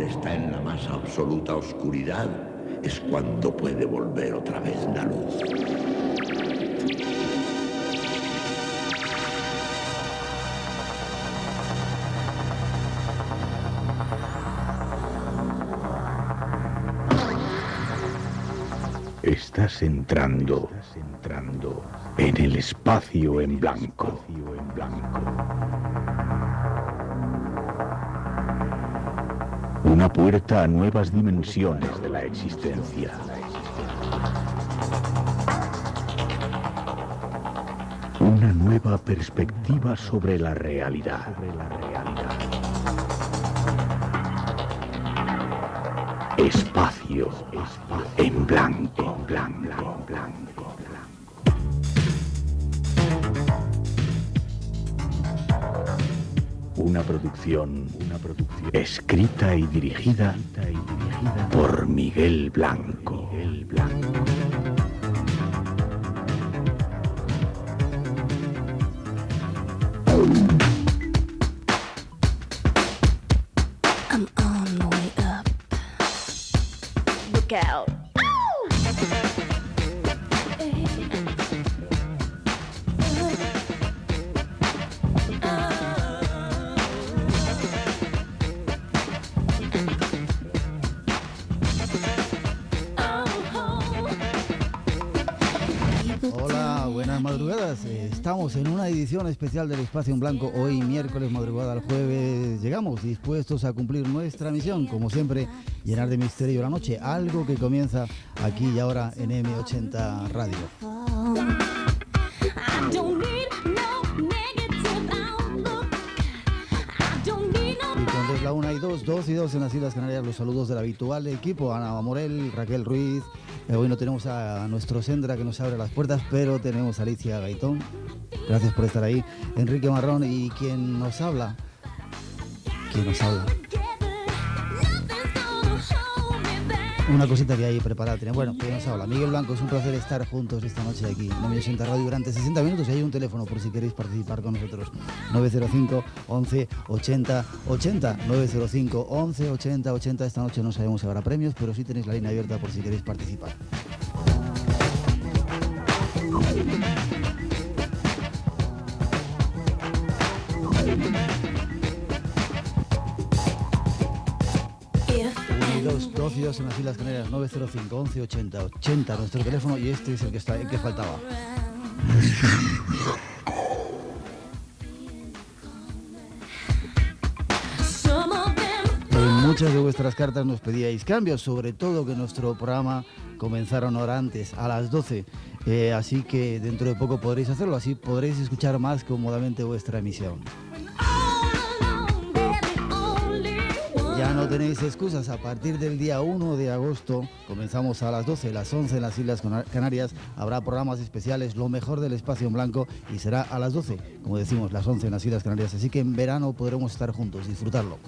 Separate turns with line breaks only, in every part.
hombre está en la más absoluta oscuridad, es cuando puede volver otra vez la luz. Estás entrando en el espacio en blanco. Una puerta a nuevas dimensiones de la existencia. Una nueva perspectiva sobre la realidad. Espacio en blanco. Una producción escrita y dirigida por Miguel Blanco.
I'm on my way up. Look out.
Estamos en una edición especial del Espacio en Blanco, hoy miércoles madrugada al jueves. Llegamos dispuestos a cumplir nuestra misión, como siempre, llenar de misterio la noche, algo que comienza aquí y ahora en M80 Radio. Y cuando es la 1 y 2 y 2 en las Islas Canarias, los saludos del habitual equipo, Ana Morel, Raquel Ruiz. Hoy no tenemos a nuestro Sendra que nos abre las puertas, pero tenemos a Alicia Gaitón. Gracias por estar ahí. Enrique Marrón y quien nos habla. Una cosita que hay preparada. Bueno, ¿quién nos habla? Miguel Blanco, es un placer estar juntos esta noche aquí en M80 Radio durante 60 minutos. Y hay un teléfono por si queréis participar con nosotros. 905 11 80 80. 905 11 80 80. Esta noche no sabemos si habrá premios, pero sí tenéis la línea abierta por si queréis participar. Dos y dos en las Islas Canarias, 905 11 80 80, nuestro teléfono, y este es el que faltaba. En muchas de vuestras cartas nos pedíais cambios, sobre todo que nuestro programa comenzara una hora antes, a las 12. Así que dentro de poco podréis hacerlo, así podréis escuchar más cómodamente vuestra emisión. Ya no tenéis excusas, a partir del día 1 de agosto comenzamos a las 12, las 11 en las Islas Canarias, habrá programas especiales, lo mejor del Espacio en Blanco, y será a las 12, como decimos, las 11 en las Islas Canarias, así que en verano podremos estar juntos, disfrutarlo.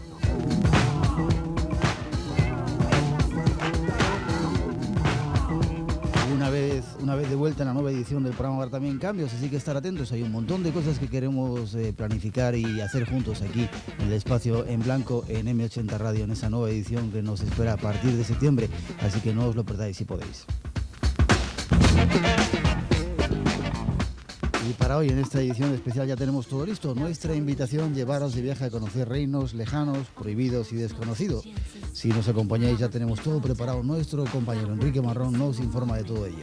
Una vez de vuelta en la nueva edición del programa habrá también cambios, así que estar atentos. Hay un montón de cosas que queremos planificar y hacer juntos aquí en el Espacio en Blanco en M80 Radio, en esa nueva edición que nos espera a partir de septiembre, así que no os lo perdáis si podéis. Y para hoy, en esta edición especial, ya tenemos todo listo. Nuestra invitación, llevaros de viaje a conocer reinos lejanos, prohibidos y desconocidos. Si nos acompañáis, ya tenemos todo preparado. Nuestro compañero Enrique Marrón nos informa de todo ello.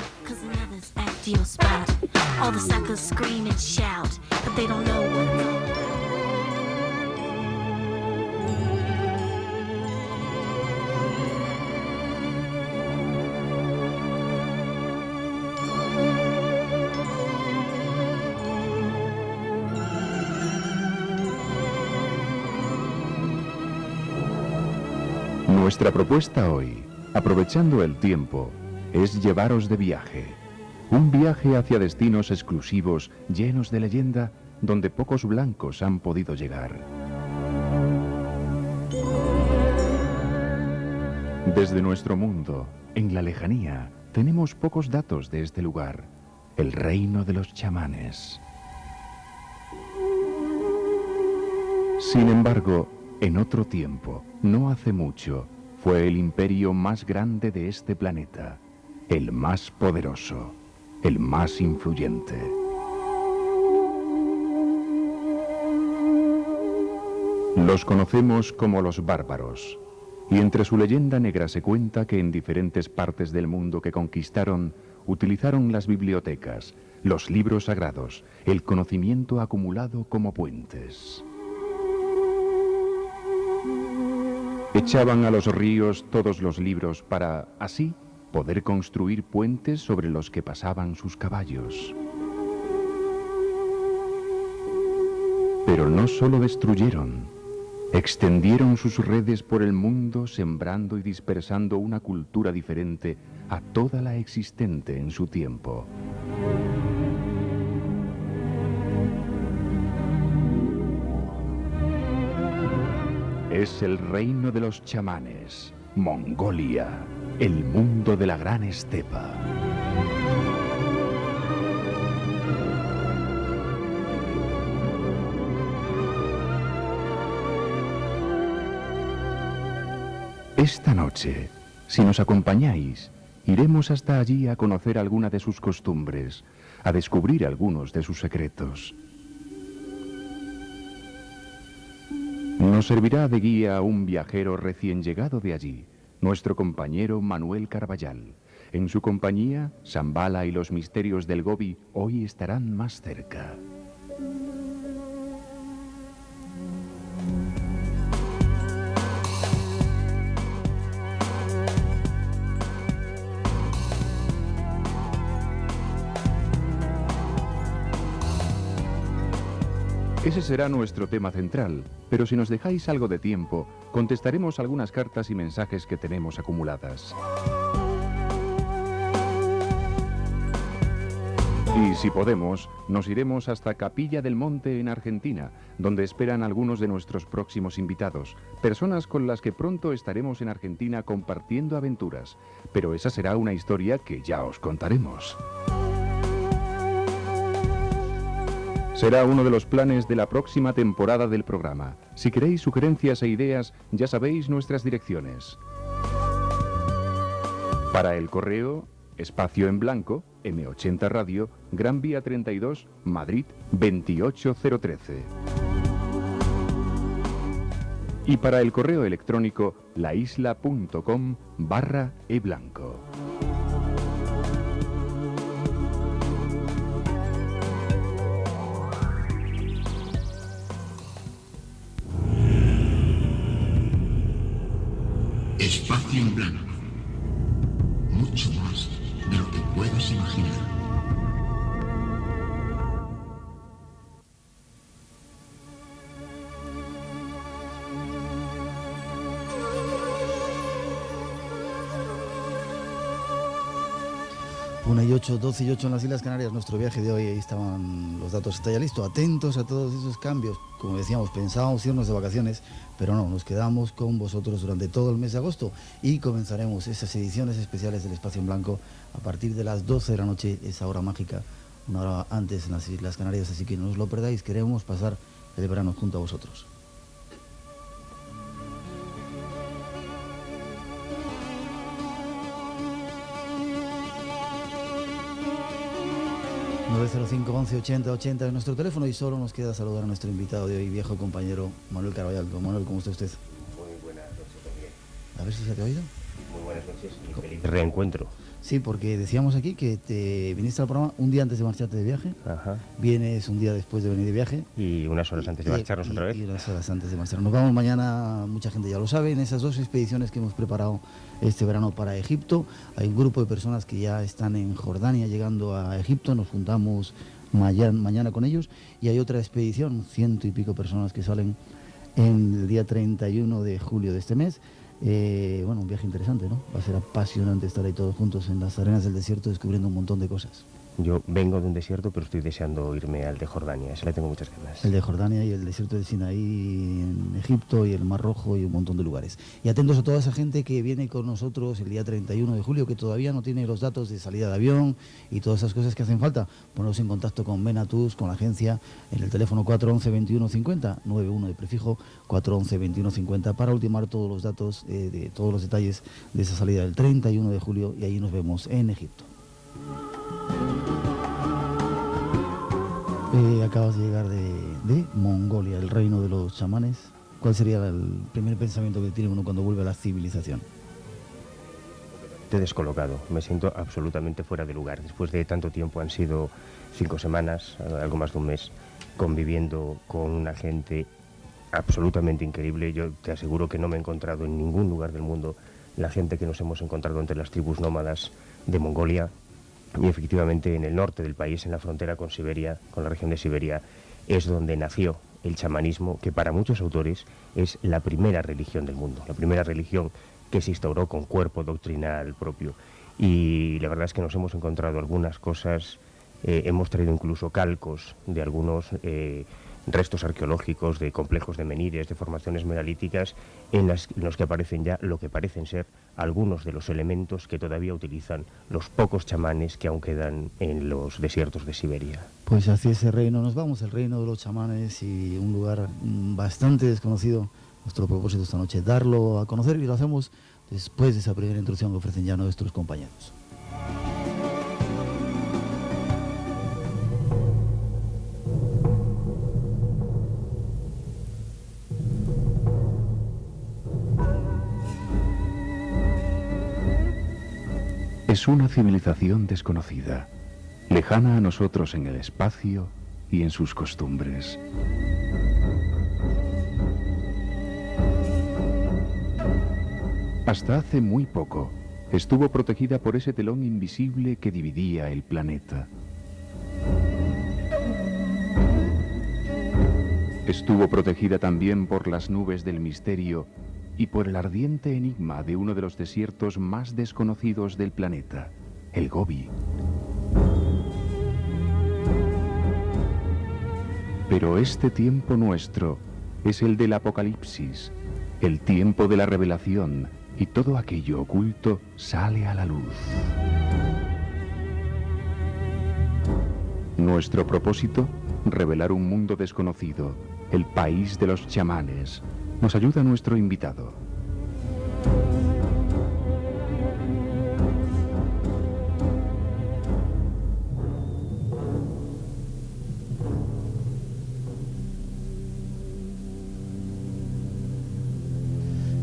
Nuestra propuesta hoy, aprovechando el tiempo, es llevaros de viaje. Un viaje hacia destinos exclusivos, llenos de leyenda, donde pocos blancos han podido llegar. Desde nuestro mundo, en la lejanía, tenemos pocos datos de este lugar, el reino de los chamanes. Sin embargo, En otro tiempo, no hace mucho, fue el imperio más grande de este planeta, el más poderoso, el más influyente. Los conocemos como los bárbaros, y entre su leyenda negra se cuenta que en diferentes partes del mundo que conquistaron, utilizaron las bibliotecas, los libros sagrados, el conocimiento acumulado como puentes. Echaban a los ríos todos los libros para, así, poder construir puentes sobre los que pasaban sus caballos. Pero no solo destruyeron, extendieron sus redes por el mundo, sembrando y dispersando una cultura diferente a toda la existente en su tiempo. Es el reino de los chamanes, Mongolia, el mundo de la gran estepa. Esta noche, si nos acompañáis, iremos hasta allí a conocer alguna de sus costumbres, a descubrir algunos de sus secretos. Nos servirá de guía un viajero recién llegado de allí, nuestro compañero Manuel Carballal. En su compañía, Shambhala y los misterios del Gobi hoy estarán más cerca. Ese será nuestro tema central, pero si nos dejáis algo de tiempo, contestaremos algunas cartas y mensajes que tenemos acumuladas. Y si podemos, nos iremos hasta Capilla del Monte en Argentina, donde esperan algunos de nuestros próximos invitados, personas con las que pronto estaremos en Argentina compartiendo aventuras, pero esa será una historia que ya os contaremos. Será uno de los planes de la próxima temporada del programa. Si queréis sugerencias e ideas, ya sabéis nuestras direcciones. Para el correo, espacio en blanco, M80 Radio, Gran Vía 32, Madrid 28013. Y para el correo electrónico, laisla.com/eblanco.
Espacio en blanco. Mucho más de lo que puedes imaginar.
Una y 8, 12 y 8 en las Islas Canarias, nuestro viaje de hoy, ahí estaban los datos, está ya listo, atentos a todos esos cambios. Como decíamos, pensábamos irnos de vacaciones, pero no, nos quedamos con vosotros durante todo el mes de agosto y comenzaremos esas ediciones especiales del Espacio en Blanco a partir de las 12 de la noche, esa hora mágica, una hora antes en las Islas Canarias, así que no os lo perdáis, queremos pasar el verano junto a vosotros. ...905 11 80 80 es nuestro teléfono y solo nos queda saludar a nuestro invitado de hoy, viejo compañero Manuel Carballal. Manuel, ¿cómo está usted?
Muy buenas noches también.
A ver si se te ha oído.
Muy buenas noches y feliz reencuentro.
Sí, porque decíamos aquí que te viniste al programa un día antes de marcharte de viaje.
Ajá.
Vienes un día después de venir de viaje.
Y unas horas antes de marcharnos otra vez.
Y unas horas antes de marcharnos. Nos vamos mañana, mucha gente ya lo sabe, en esas dos expediciones que hemos preparado este verano para Egipto. Hay un grupo de personas que ya están en Jordania llegando a Egipto. Nos juntamos mañana con ellos. Y hay otra expedición, 100 y pico personas que salen en el día 31 de julio de este mes. Bueno, un viaje interesante, ¿no? Va a ser apasionante estar ahí todos juntos en las arenas del desierto descubriendo un montón de cosas.
Yo vengo de un desierto, pero estoy deseando irme al de Jordania. Ese le tengo muchas ganas.
El de Jordania y el desierto del Sinaí en Egipto y el Mar Rojo y un montón de lugares. Y atentos a toda esa gente que viene con nosotros el día 31 de julio, que todavía no tiene los datos de salida de avión y todas esas cosas que hacen falta. Poneros en contacto con Menatus, con la agencia, en el teléfono 411 2150, 91 de prefijo, 411 2150, para ultimar todos los datos, de todos los detalles de esa salida del 31 de julio, y ahí nos vemos en Egipto. Acabas de llegar de Mongolia, el reino de los chamanes. ¿Cuál sería el primer pensamiento que tiene uno cuando vuelve a la civilización?
Te he descolocado, me siento absolutamente fuera de lugar. Después de tanto tiempo, han sido 5 semanas, algo más de un mes, conviviendo con una gente absolutamente increíble. Yo te aseguro que no me he encontrado en ningún lugar del mundo la gente que nos hemos encontrado entre las tribus nómadas de Mongolia. Y efectivamente en el norte del país, en la frontera con Siberia, con la región de Siberia, es donde nació el chamanismo, que para muchos autores es la primera religión del mundo, la primera religión que se instauró con cuerpo doctrinal propio. Y la verdad es que nos hemos encontrado algunas cosas, hemos traído incluso calcos de algunos restos arqueológicos de complejos de menires, de formaciones megalíticas, en los que aparecen ya lo que parecen ser algunos de los elementos que todavía utilizan los pocos chamanes que aún quedan en los desiertos de Siberia.
Pues hacia ese reino nos vamos, el reino de los chamanes, y un lugar bastante desconocido. Nuestro propósito esta noche, darlo a conocer, y lo hacemos después de esa primera introducción que ofrecen ya nuestros compañeros.
Es una civilización desconocida, lejana a nosotros en el espacio y en sus costumbres. Hasta hace muy poco, estuvo protegida por ese telón invisible que dividía el planeta. Estuvo protegida también por las nubes del misterio y por el ardiente enigma de uno de los desiertos más desconocidos del planeta, el Gobi. Pero este tiempo nuestro es el del Apocalipsis, el tiempo de la revelación, y todo aquello oculto sale a la luz. Nuestro propósito, revelar un mundo desconocido, el país de los chamanes. Nos ayuda nuestro invitado.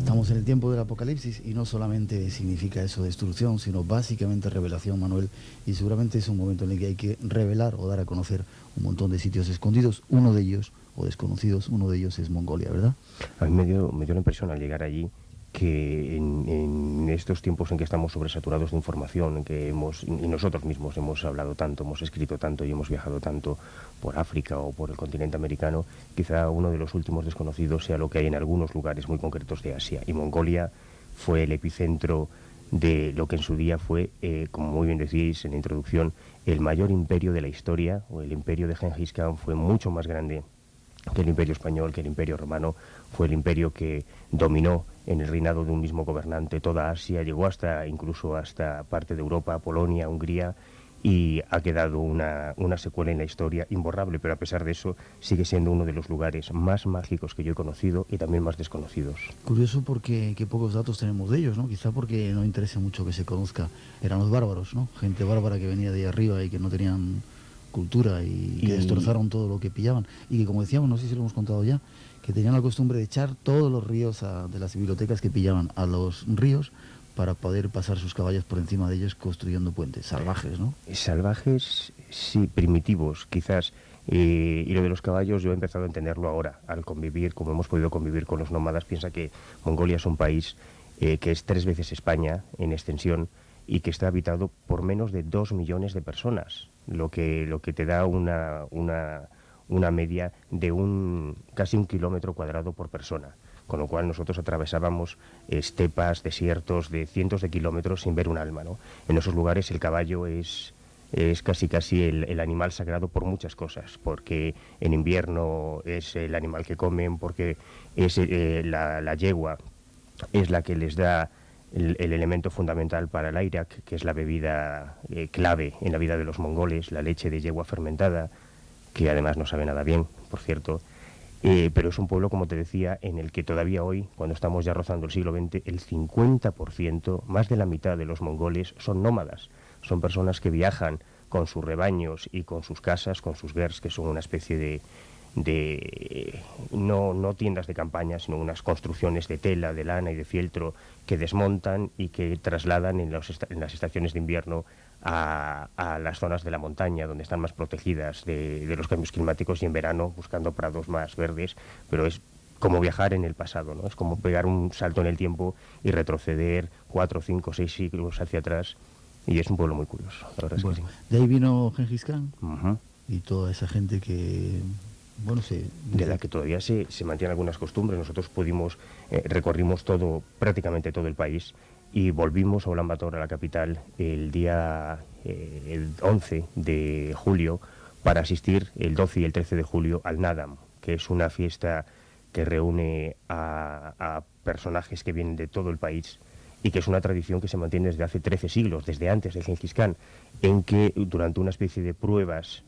Estamos en el tiempo del Apocalipsis, y no solamente significa eso destrucción, sino básicamente revelación, Manuel, y seguramente es un momento en el que hay que revelar o dar a conocer un montón de sitios escondidos, uno de ellos, o desconocidos, uno de ellos es Mongolia, ¿verdad?
A mí me dio la impresión al llegar allí que en estos tiempos en que estamos sobresaturados de información, en que y nosotros mismos hemos hablado tanto, hemos escrito tanto y hemos viajado tanto por África o por el continente americano, quizá uno de los últimos desconocidos sea lo que hay en algunos lugares muy concretos de Asia. Y Mongolia fue el epicentro de lo que en su día fue, como muy bien decís en la introducción, el mayor imperio de la historia, o el imperio de Gengis Khan fue mucho más grande que el imperio español, que el imperio romano. Fue el imperio que dominó en el reinado de un mismo gobernante toda Asia, llegó incluso hasta parte de Europa, Polonia, Hungría, y ha quedado una secuela en la historia imborrable, pero a pesar de eso sigue siendo uno de los lugares más mágicos que yo he conocido y también más desconocidos.
Curioso porque qué pocos datos tenemos de ellos, ¿no? Quizá porque no interesa mucho que se conozca. Eran los bárbaros, ¿no? Gente bárbara que venía de ahí arriba y que no tenían cultura y que destrozaron todo lo que pillaban. Y que, como decíamos, no sé si lo hemos contado ya, que tenían la costumbre de echar todos los ríos de las bibliotecas que pillaban a los ríos para poder pasar sus caballos por encima de ellos construyendo puentes. Salvajes, ¿no?
Salvajes, sí, primitivos, quizás. Y lo de los caballos yo he empezado a entenderlo ahora, al convivir, como hemos podido convivir con los nómadas. Piensa que Mongolia es un país que es 3 veces España en extensión y que está habitado por menos de 2 millones de personas, lo que te da una media de casi 1 kilómetro cuadrado por persona, con lo cual nosotros atravesábamos estepas, desiertos de cientos de kilómetros sin ver un alma, ¿no? En esos lugares el caballo es Es casi el animal sagrado por muchas cosas, porque en invierno es el animal que comen, porque es la yegua es la que les da el elemento fundamental para el airak, que es la bebida clave en la vida de los mongoles, la leche de yegua fermentada, que además no sabe nada bien, por cierto. Pero es un pueblo, como te decía, en el que todavía hoy, cuando estamos ya rozando el siglo XX, el 50%, más de la mitad de los mongoles son nómadas. Son personas que viajan con sus rebaños y con sus casas, con sus gers, que son una especie de no tiendas de campaña, sino unas construcciones de tela, de lana y de fieltro que desmontan y que trasladan en las estaciones de invierno a las zonas de la montaña, donde están más protegidas de los cambios climáticos, y en verano buscando prados más verdes. Pero es como viajar en el pasado, ¿no? Es como pegar un salto en el tiempo y retroceder 4, 5, 6 siglos hacia atrás, y es un pueblo muy curioso, la verdad es que sí.
De ahí vino Gengis Khan
Uh-huh.
y toda esa gente que, bueno,
de la que todavía se mantienen algunas costumbres. Nosotros recorrimos prácticamente todo el país, y volvimos a Ulan Bator, a la capital, el 11 de julio, para asistir el 12 y el 13 de julio al Nadam, que es una fiesta que reúne a personajes que vienen de todo el país, y que es una tradición que se mantiene desde hace 13 siglos, desde antes de Gengis Khan, en que durante una especie de pruebas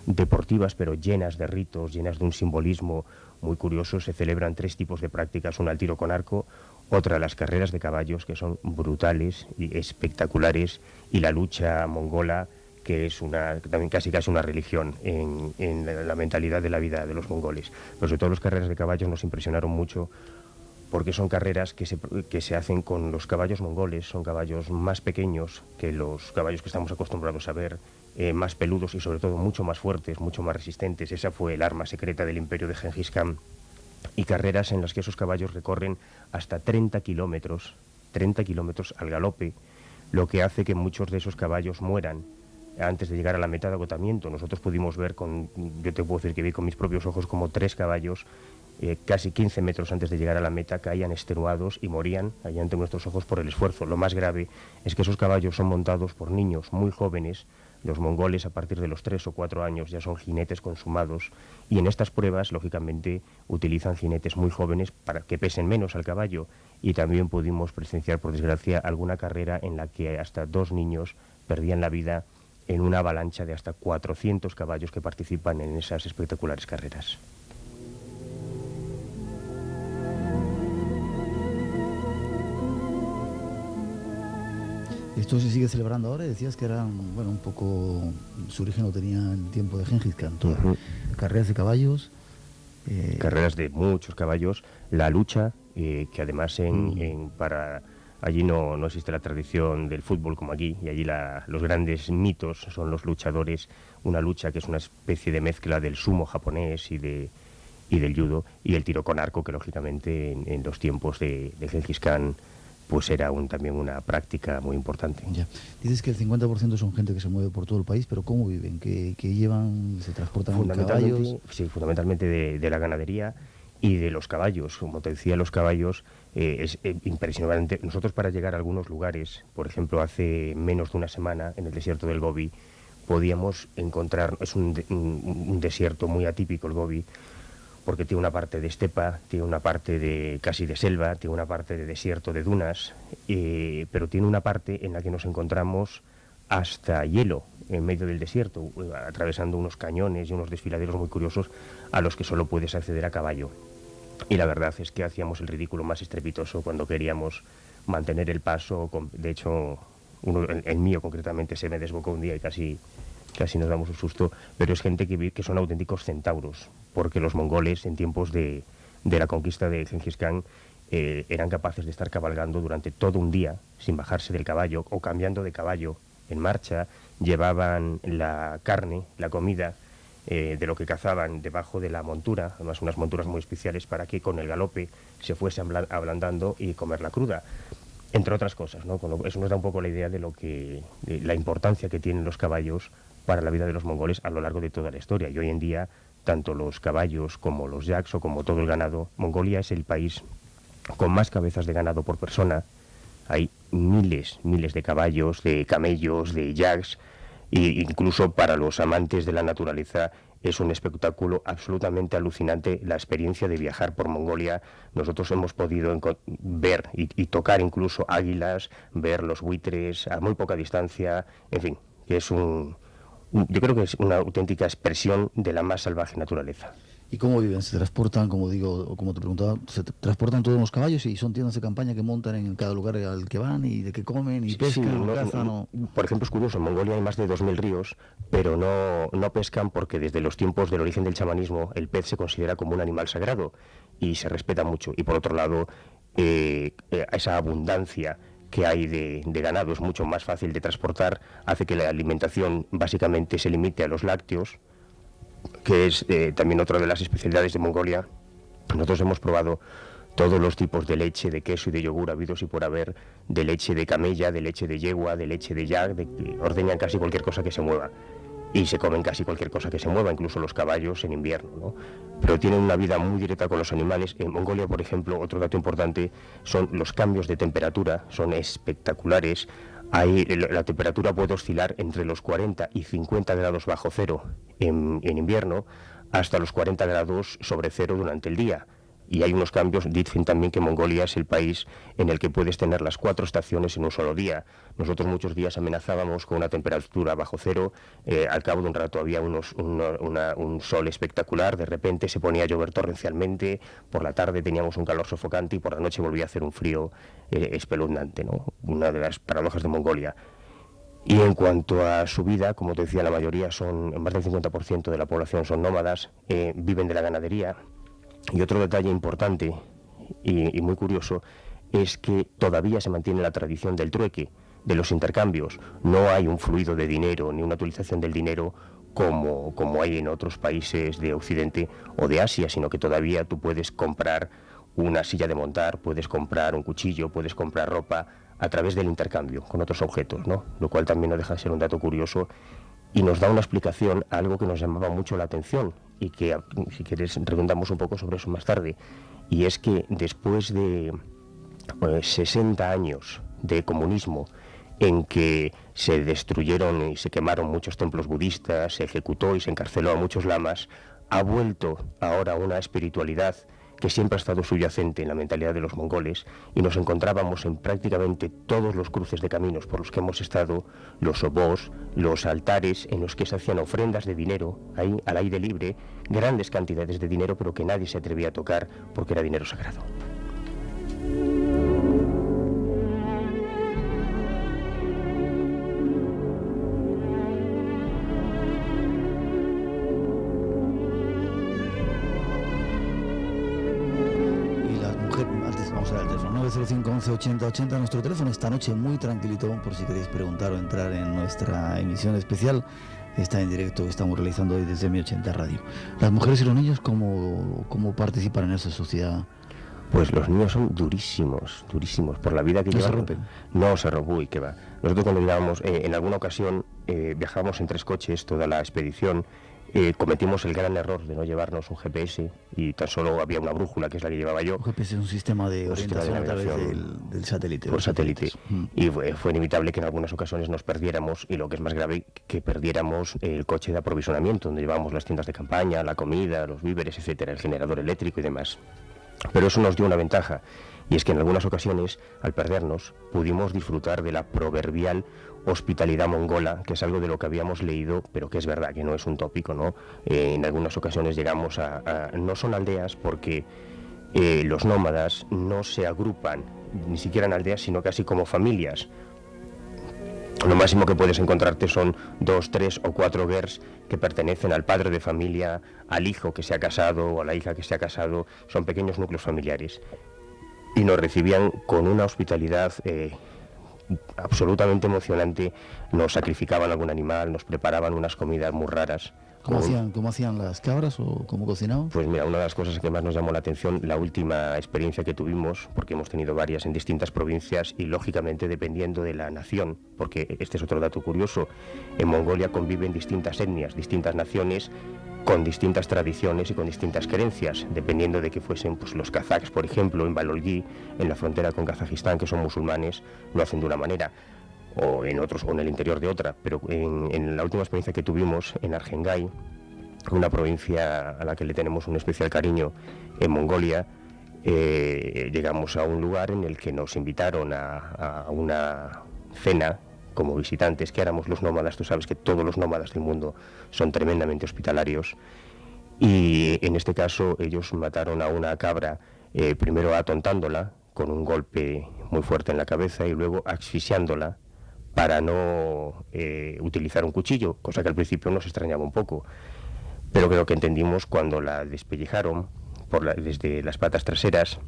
deportivas, pero llenas de ritos, llenas de un simbolismo muy curioso, se celebran 3 tipos de prácticas: una el tiro con arco, otra las carreras de caballos, que son brutales y espectaculares, y la lucha mongola, que es también casi una religión en la mentalidad de la vida de los mongoles. Pero sobre todo las carreras de caballos nos impresionaron mucho, porque son carreras que se hacen con los caballos mongoles. Son caballos más pequeños que los caballos que estamos acostumbrados a ver, más peludos y sobre todo mucho más fuertes, mucho más resistentes. Esa fue el arma secreta del imperio de Gengis Khan. Y carreras en las que esos caballos recorren hasta 30 kilómetros al galope, lo que hace que muchos de esos caballos mueran antes de llegar a la meta de agotamiento. Nosotros pudimos ver, yo te puedo decir que vi con mis propios ojos como 3 caballos, casi 15 metros antes de llegar a la meta, caían extenuados y morían allá ante nuestros ojos por el esfuerzo. Lo más grave es que esos caballos son montados por niños muy jóvenes. Los mongoles, a partir de los 3 o 4 años, ya son jinetes consumados, y en estas pruebas, lógicamente, utilizan jinetes muy jóvenes para que pesen menos al caballo. Y también pudimos presenciar, por desgracia, alguna carrera en la que hasta 2 niños perdían la vida en una avalancha de hasta 400 caballos que participan en esas espectaculares carreras.
Esto se sigue celebrando ahora. Decías que eran, bueno, un poco, su origen lo tenía en el tiempo de Gengis Khan.
Uh-huh.
Carreras de caballos.
Carreras de muchos caballos, la lucha, que además allí no existe la tradición del fútbol como aquí, y allí los grandes mitos son los luchadores, una lucha que es una especie de mezcla del sumo japonés y del judo, y el tiro con arco, que lógicamente en los tiempos de Gengis Khan pues era también una práctica muy importante.
Ya. Dices que el 50% son gente que se mueve por todo el país, pero ¿cómo viven? ¿Qué llevan? ¿Se transportan en caballos?
Sí, fundamentalmente de la ganadería y de los caballos. Como te decía, los caballos es impresionante. Nosotros, para llegar a algunos lugares, por ejemplo, hace menos de una semana, en el desierto del Gobi, podíamos encontrar, es un desierto muy atípico el Gobi, porque tiene una parte de estepa, tiene una parte casi de selva, tiene una parte de desierto, de dunas, pero tiene una parte en la que nos encontramos hasta hielo en medio del desierto, atravesando unos cañones y unos desfiladeros muy curiosos a los que solo puedes acceder a caballo. Y la verdad es que hacíamos el ridículo más estrepitoso cuando queríamos mantener el paso. De hecho, el mío concretamente se me desbocó un día y casi nos damos un susto, pero es gente que son auténticos centauros, porque los mongoles, en tiempos de la conquista de Gengis Khan, eran capaces de estar cabalgando durante todo un día sin bajarse del caballo o cambiando de caballo en marcha. Llevaban la carne, la comida de lo que cazaban debajo de la montura, además unas monturas muy especiales para que con el galope se fuese ablandando y comerla cruda, entre otras cosas, ¿no? Eso nos da un poco la idea de la importancia que tienen los caballos para la vida de los mongoles a lo largo de toda la historia. Y hoy en día, tanto los caballos como los yaks o como todo el ganado, Mongolia es el país con más cabezas de ganado por persona. Hay miles de caballos, de camellos, de yaks, e incluso para los amantes de la naturaleza es un espectáculo absolutamente alucinante la experiencia de viajar por Mongolia. Nosotros hemos podido ver y tocar incluso águilas, ver los buitres a muy poca distancia, en fin, es yo creo que es una auténtica expresión de la más salvaje naturaleza.
¿Y cómo viven? ¿Se transportan, como digo, o como te preguntaba, se transportan todos los caballos y son tiendas de campaña que montan en cada lugar al que van y de qué comen y pescan, cazan?
Por ejemplo, es curioso, en Mongolia hay más de 2000 ríos, pero no pescan porque desde los tiempos del origen del chamanismo el pez se considera como un animal sagrado y se respeta mucho. Y por otro lado, esa abundancia que hay de ganado es mucho más fácil de transportar, hace que la alimentación básicamente se limite a los lácteos, que es también otra de las especialidades de Mongolia. Nosotros hemos probado todos los tipos de leche, de queso y de yogur habidos y por haber, de leche de camella, de leche de yegua, de leche de yak, ordeñan casi cualquier cosa que se mueva y se comen casi cualquier cosa que se mueva, incluso los caballos en invierno, ¿no? Pero tienen una vida muy directa con los animales. En Mongolia, por ejemplo, otro dato importante son los cambios de temperatura, son espectaculares. Ahí la temperatura puede oscilar entre los 40 y 50 grados bajo cero en invierno hasta los 40 grados sobre cero durante el día. Y hay unos cambios, dicen también que Mongolia es el país en el que puedes tener las 4 estaciones en un solo día. Nosotros muchos días amenazábamos con una temperatura bajo cero, al cabo de un rato había un sol espectacular, de repente se ponía a llover torrencialmente, por la tarde teníamos un calor sofocante y por la noche volvía a hacer un frío espeluznante, ¿no? Una de las paradojas de Mongolia. Y en cuanto a su vida, como te decía, la mayoría son, más del 50% de la población son nómadas, viven de la ganadería. Y otro detalle importante y muy curioso es que todavía se mantiene la tradición del trueque, de los intercambios. No hay un fluido de dinero ni una utilización del dinero como hay en otros países de Occidente o de Asia, sino que todavía tú puedes comprar una silla de montar, puedes comprar un cuchillo, puedes comprar ropa a través del intercambio con otros objetos, ¿no? Lo cual también no deja de ser un dato curioso y nos da una explicación a algo que nos llamaba mucho la atención y que, si quieres, redundamos un poco sobre eso más tarde, y es que después de 60 años de comunismo en que se destruyeron y se quemaron muchos templos budistas, se ejecutó y se encarceló a muchos lamas, ha vuelto ahora una espiritualidad que siempre ha estado subyacente en la mentalidad de los mongoles, y nos encontrábamos en prácticamente todos los cruces de caminos por los que hemos estado, los obós, los altares en los que se hacían ofrendas de dinero, ahí al aire libre, grandes cantidades de dinero, pero que nadie se atrevía a tocar porque era dinero sagrado.
Vamos a ver el teléfono 905 11 80 80, nuestro teléfono esta noche muy tranquilito por si queréis preguntar o entrar en nuestra emisión especial. Está en directo que estamos realizando hoy desde Mi80 Radio. Las mujeres y los niños, ¿cómo participan en esa sociedad?
Pues los niños son durísimos por la vida que llevan.
¿No se rompen?
No se rompen, uy, qué va. Nosotros cuando llegábamos, en alguna ocasión viajábamos en 3 coches toda la expedición. Cometimos el gran error de no llevarnos un GPS y tan solo había una brújula, que es la que llevaba yo.
Un GPS es un sistema de orientación a través del satélite.
Por satélite. Y fue inevitable que en algunas ocasiones nos perdiéramos, y lo que es más grave, que perdiéramos el coche de aprovisionamiento, donde llevábamos las tiendas de campaña, la comida, los víveres, etcétera, el generador eléctrico y demás. Pero eso nos dio una ventaja, y es que en algunas ocasiones, al perdernos, pudimos disfrutar de la proverbial hospitalidad mongola, que es algo de lo que habíamos leído, pero que es verdad, que no es un tópico, ¿no? En algunas ocasiones llegamos no son aldeas porque los nómadas no se agrupan ni siquiera en aldeas, sino casi como familias. Lo máximo que puedes encontrarte son 2, 3 o 4 gers que pertenecen al padre de familia, al hijo que se ha casado o a la hija que se ha casado. Son pequeños núcleos familiares. Y nos recibían con una hospitalidad absolutamente emocionante. Nos sacrificaban algún animal, nos preparaban unas comidas muy raras.
¿Cómo hacían las cabras o cómo cocinaban?
Pues mira, una de las cosas que más nos llamó la atención, la última experiencia que tuvimos, porque hemos tenido varias en distintas provincias y lógicamente dependiendo de la nación, porque este es otro dato curioso, en Mongolia conviven distintas etnias, distintas naciones con distintas tradiciones y con distintas creencias, dependiendo de que fuesen pues, los kazaks, por ejemplo, en Balolgi, en la frontera con Kazajistán, que son musulmanes, lo hacen de una manera, o en otros, o en el interior de otra. Pero en la última experiencia que tuvimos en Argengay, una provincia a la que le tenemos un especial cariño en Mongolia, llegamos a un lugar en el que nos invitaron a una cena como visitantes, que éramos los nómadas. Tú sabes que todos los nómadas del mundo son tremendamente hospitalarios, y en este caso ellos mataron a una cabra, primero atontándola con un golpe muy fuerte en la cabeza y luego asfixiándola para no utilizar un cuchillo, cosa que al principio nos extrañaba un poco, pero creo que entendimos cuando la despellejaron desde las patas traseras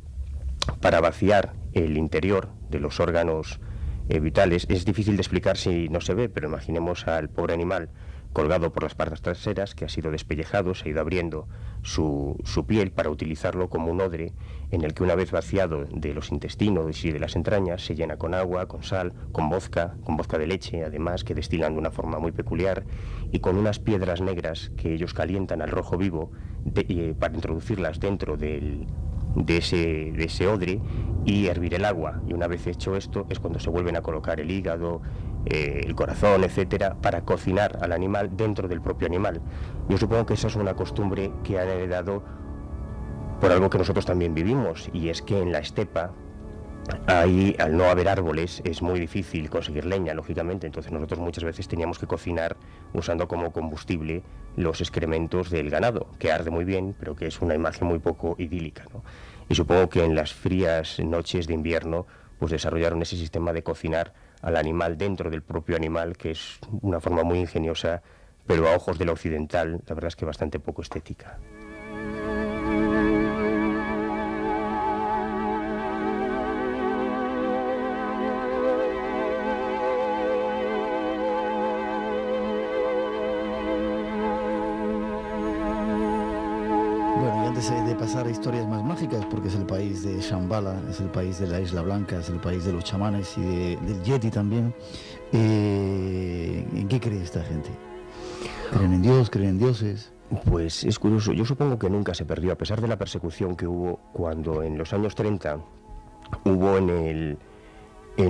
para vaciar el interior de los órganos vitales. Es difícil de explicar si no se ve, pero imaginemos al pobre animal colgado por las patas traseras, que ha sido despellejado, se ha ido abriendo su piel para utilizarlo como un odre en el que, una vez vaciado de los intestinos y de las entrañas, se llena con agua, con sal, con vodka de leche, además, que destilan de una forma muy peculiar, y con unas piedras negras que ellos calientan al rojo vivo para introducirlas dentro de ese odre y hervir el agua. Y una vez hecho esto es cuando se vuelven a colocar el hígado, el corazón, etcétera, para cocinar al animal dentro del propio animal. Yo supongo que esa es una costumbre que han heredado por algo que nosotros también vivimos, y es que en la estepa, ahí, al no haber árboles, es muy difícil conseguir leña, lógicamente. Entonces nosotros muchas veces teníamos que cocinar usando como combustible los excrementos del ganado, que arde muy bien, pero que es una imagen muy poco idílica, ¿no? Y supongo que en las frías noches de invierno pues desarrollaron ese sistema de cocinar al animal dentro del propio animal, que es una forma muy ingeniosa, pero a ojos del occidental, la verdad es que bastante poco estética.
De pasar a historias más mágicas, porque es el país de Shambhala, es el país de la Isla Blanca, es el país de los chamanes y del Yeti también. ¿En qué cree esta gente? ¿Creen en Dios? ¿Creen en dioses?
Pues es curioso, yo supongo que nunca se perdió, a pesar de la persecución que hubo cuando en los años 30 hubo en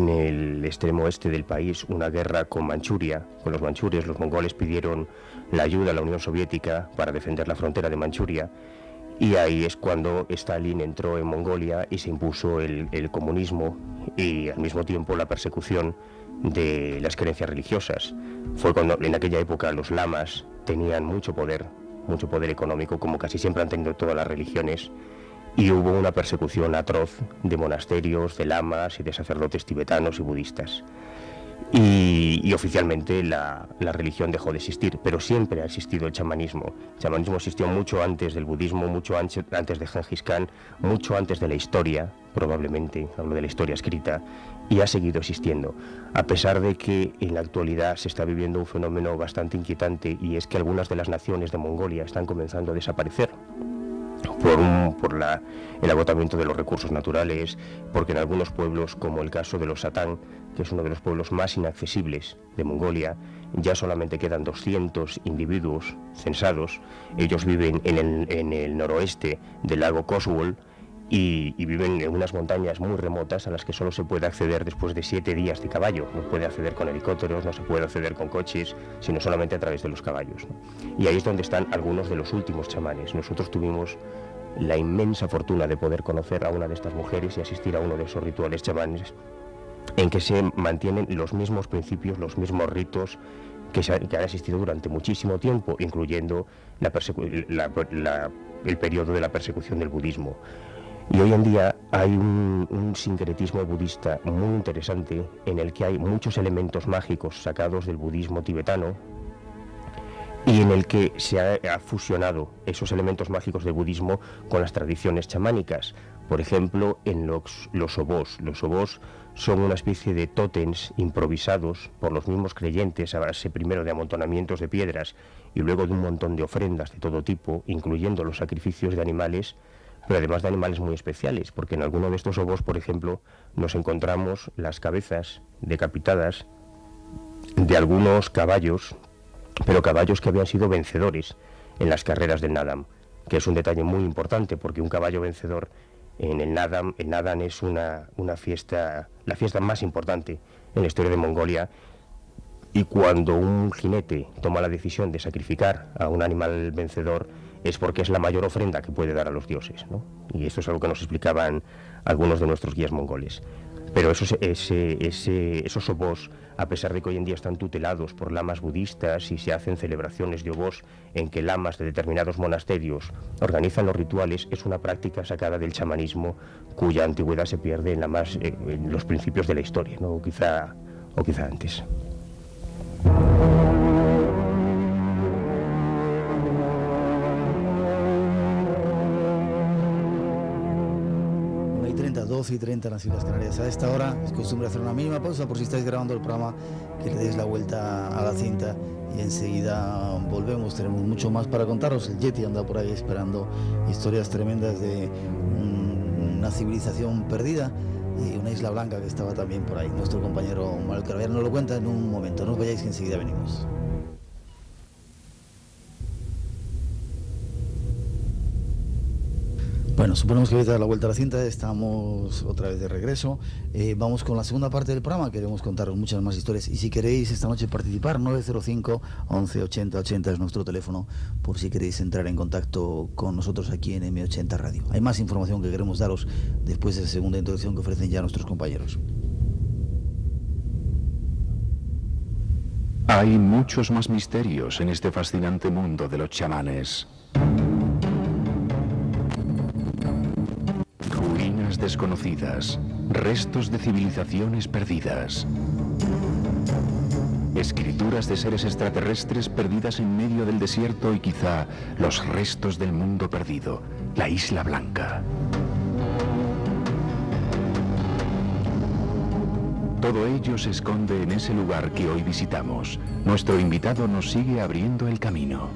el extremo oeste del país una guerra con Manchuria, con los manchurios. Los mongoles pidieron la ayuda a la Unión Soviética para defender la frontera de Manchuria. Y ahí es cuando Stalin entró en Mongolia y se impuso el comunismo y al mismo tiempo la persecución de las creencias religiosas. Fue cuando en aquella época los lamas tenían mucho poder económico, como casi siempre han tenido todas las religiones, y hubo una persecución atroz de monasterios, de lamas y de sacerdotes tibetanos y budistas. Y oficialmente la religión dejó de existir, pero siempre ha existido el chamanismo. El chamanismo existió mucho antes del budismo, mucho antes de Gengis Khan, mucho antes de la historia, probablemente, hablo de la historia escrita, y ha seguido existiendo, a pesar de que en la actualidad se está viviendo un fenómeno bastante inquietante, y es que algunas de las naciones de Mongolia están comenzando a desaparecer por el agotamiento de los recursos naturales, porque en algunos pueblos, como el caso de los Satán, que es uno de los pueblos más inaccesibles de Mongolia, ya solamente quedan 200 individuos censados. Ellos viven en el noroeste del lago Koswol y viven en unas montañas muy remotas a las que solo se puede acceder después de 7 días de caballo. No puede acceder con helicópteros, no se puede acceder con coches, sino solamente a través de los caballos, ¿no? Y ahí es donde están algunos de los últimos chamanes. Nosotros tuvimos la inmensa fortuna de poder conocer a una de estas mujeres y asistir a uno de esos rituales chamanes en que se mantienen los mismos principios, los mismos ritos que han existido durante muchísimo tiempo, incluyendo el periodo de la persecución del budismo. Y hoy en día hay un sincretismo budista muy interesante en el que hay muchos elementos mágicos sacados del budismo tibetano y en el que se ha fusionado esos elementos mágicos del budismo con las tradiciones chamánicas. Por ejemplo, en los obós. Los obós son una especie de tótems improvisados por los mismos creyentes a base primero de amontonamientos de piedras y luego de un montón de ofrendas de todo tipo, incluyendo los sacrificios de animales, pero además de animales muy especiales, porque en alguno de estos obós, por ejemplo, nos encontramos las cabezas decapitadas de algunos caballos, pero caballos que habían sido vencedores en las carreras del Naadam, que es un detalle muy importante porque un caballo vencedor en el Naadam es una fiesta, la fiesta más importante en la historia de Mongolia, y cuando un jinete toma la decisión de sacrificar a un animal vencedor es porque es la mayor ofrenda que puede dar a los dioses, ¿no? Y esto es algo que nos explicaban algunos de nuestros guías mongoles. Pero esos obós, a pesar de que hoy en día están tutelados por lamas budistas y se hacen celebraciones de obós en que lamas de determinados monasterios organizan los rituales, es una práctica sacada del chamanismo cuya antigüedad se pierde en los principios de la historia, ¿no? o quizá antes.
12:30 en las Islas Canarias. A esta hora es costumbre hacer una mínima pausa por si estáis grabando el programa, que le deis la vuelta a la cinta y enseguida volvemos. Tenemos mucho más para contaros. El Yeti anda por ahí esperando historias tremendas de una civilización perdida y una isla blanca que estaba también por ahí. Nuestro compañero Manuel Caraballero nos lo cuenta en un momento. No os vayáis, que enseguida venimos. Bueno, suponemos que habéis dado la vuelta a la cinta, estamos otra vez de regreso. Vamos con la segunda parte del programa, queremos contaros muchas más historias y si queréis esta noche participar, 905 11 80 80 es nuestro teléfono, por si queréis entrar en contacto con nosotros aquí en M80 Radio. Hay más información que queremos daros después de esa segunda introducción que ofrecen ya nuestros compañeros.
Hay muchos más misterios en este fascinante mundo de los chamanes. Desconocidas, restos de civilizaciones perdidas, escrituras de seres extraterrestres perdidas en medio del desierto y quizá los restos del mundo perdido, la Isla Blanca. Todo ello se esconde en ese lugar que hoy visitamos. Nuestro invitado nos sigue abriendo el camino.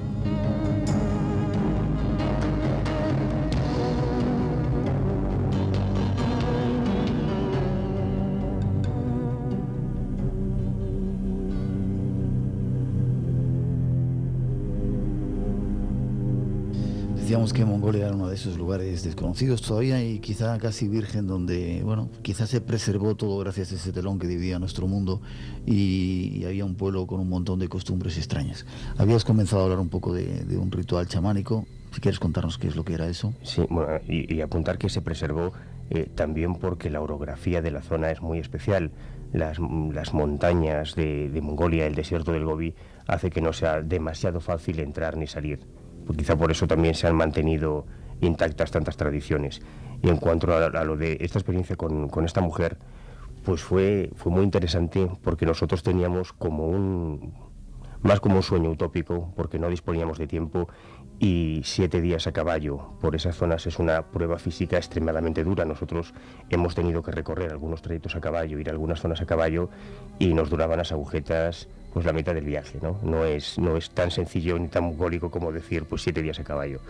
Decíamos que Mongolia era uno de esos lugares desconocidos todavía y quizá casi virgen, donde, bueno, quizá se preservó todo gracias a ese telón que dividía nuestro mundo y había un pueblo con un montón de costumbres extrañas. Habías comenzado a hablar un poco de un ritual chamánico, si quieres contarnos qué es lo que era eso.
Sí, bueno, y apuntar que se preservó también porque la orografía de la zona es muy especial. Las montañas de Mongolia, el desierto del Gobi, hace que no sea demasiado fácil entrar ni salir. Pues quizá por eso también se han mantenido intactas tantas tradiciones. Y en cuanto a lo de esta experiencia con esta mujer, pues fue muy interesante porque nosotros teníamos más como un sueño utópico, porque no disponíamos de tiempo, y 7 días a caballo por esas zonas es una prueba física extremadamente dura. Nosotros hemos tenido que recorrer algunos trayectos a caballo, ir a algunas zonas a caballo, y nos duraban las agujetas pues la mitad del viaje, ¿no? No es tan sencillo ni tan mongólico como decir pues 7 días a caballo.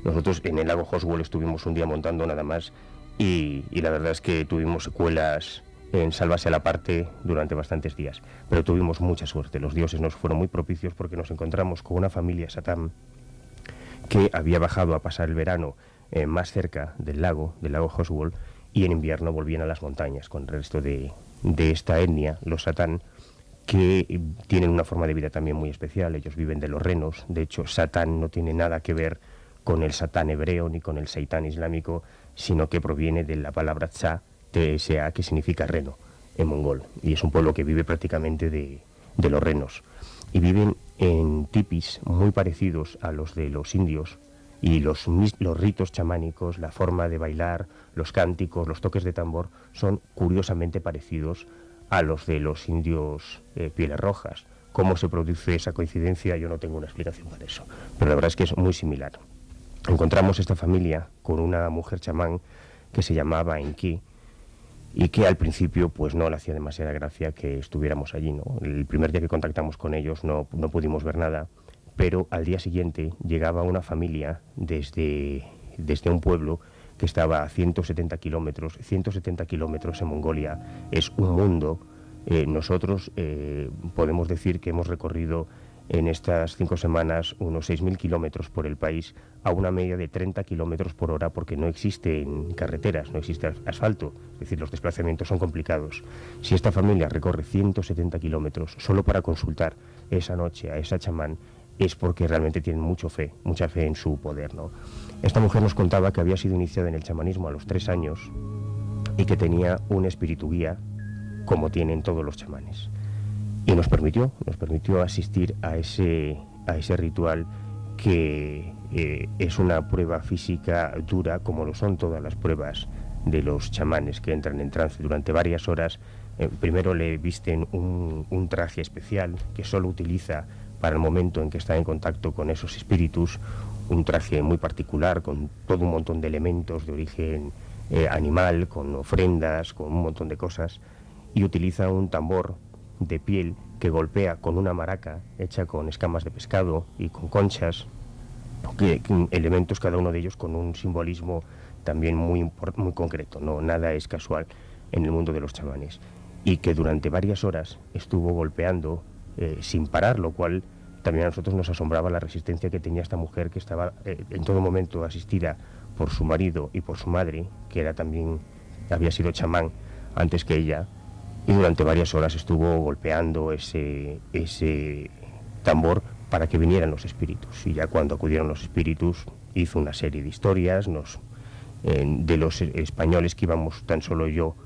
Nosotros en el lago Hoswol estuvimos un día montando nada más y la verdad es que tuvimos secuelas en salvarse a la parte durante bastantes días, pero tuvimos mucha suerte. Los dioses nos fueron muy propicios porque nos encontramos con una familia satán que había bajado a pasar el verano más cerca del lago Hoswol, y en invierno volvían a las montañas con el resto de esta etnia, los satán, que tienen una forma de vida también muy especial. Ellos viven de los renos. De hecho, Satán no tiene nada que ver con el Satán hebreo ni con el Seitán islámico, sino que proviene de la palabra Tsa, T-S-A, que significa reno en mongol. Y es un pueblo que vive prácticamente de los renos. Y viven en tipis muy parecidos a los de los indios, y los ritos chamánicos, la forma de bailar, los cánticos, los toques de tambor, son curiosamente parecidos a los de los indios pieles rojas. ¿Cómo se produce esa coincidencia? Yo no tengo una explicación para eso, pero la verdad es que es muy similar. Encontramos esta familia con una mujer chamán que se llamaba Enki, y que al principio pues no le hacía demasiada gracia que estuviéramos allí, ¿no? El primer día que contactamos con ellos no pudimos ver nada, pero al día siguiente llegaba una familia desde un pueblo que estaba a 170 kilómetros. 170 kilómetros en Mongolia es un mundo. Nosotros podemos decir que hemos recorrido en estas 5 semanas unos 6.000 kilómetros por el país a una media de 30 kilómetros por hora, porque no existen carreteras, no existe asfalto, es decir, los desplazamientos son complicados. Si esta familia recorre 170 kilómetros solo para consultar esa noche a esa chamán, es porque realmente tienen mucha fe en su poder, ¿no? Esta mujer nos contaba que había sido iniciada en el chamanismo a los 3 años y que tenía un espíritu guía, como tienen todos los chamanes. Y nos permitió asistir a ese ritual que es una prueba física dura, como lo son todas las pruebas de los chamanes que entran en trance durante varias horas. Primero le visten un traje especial que solo utiliza para el momento en que está en contacto con esos espíritus, un traje muy particular con todo un montón de elementos de origen animal, con ofrendas, con un montón de cosas, y utiliza un tambor de piel que golpea con una maraca hecha con escamas de pescado y con conchas, elementos cada uno de ellos con un simbolismo también muy concreto, no nada es casual en el mundo de los chamanes, y que durante varias horas estuvo golpeando sin parar, lo cual también a nosotros nos asombraba la resistencia que tenía esta mujer, que estaba en todo momento asistida por su marido y por su madre, que había sido chamán antes que ella, y durante varias horas estuvo golpeando ese tambor para que vinieran los espíritus. Y ya cuando acudieron los espíritus hizo una serie de historias. De los españoles que íbamos, tan solo yo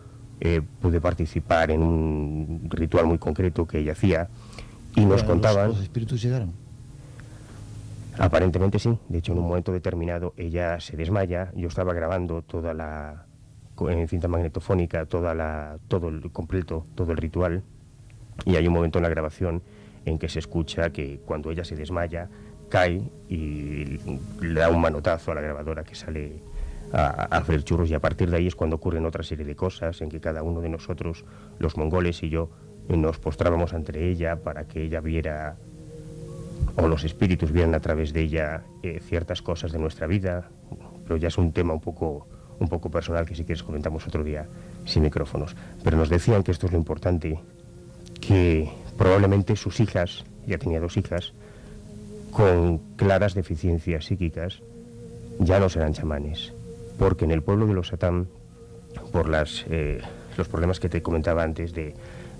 pude participar en un ritual muy concreto que ella hacía, y nos contaban...
¿Los espíritus llegaron?
Aparentemente sí. De hecho, en un momento determinado ella se desmaya. Yo estaba grabando en cinta magnetofónica todo el ritual, y hay un momento en la grabación en que se escucha que cuando ella se desmaya cae y le da un manotazo a la grabadora que sale a hacer churros, y a partir de ahí es cuando ocurren otra serie de cosas en que cada uno de nosotros, los mongoles y yo, nos postrábamos ante ella para que ella viera, o los espíritus vieran a través de ella, ciertas cosas de nuestra vida, pero ya es un tema un poco personal que si quieres comentamos otro día sin micrófonos. Pero nos decían que esto es lo importante, que probablemente sus hijas, ya tenía 2 hijas, con claras deficiencias psíquicas, ya no serán chamanes, porque en el pueblo de los Satán, por los problemas que te comentaba antes de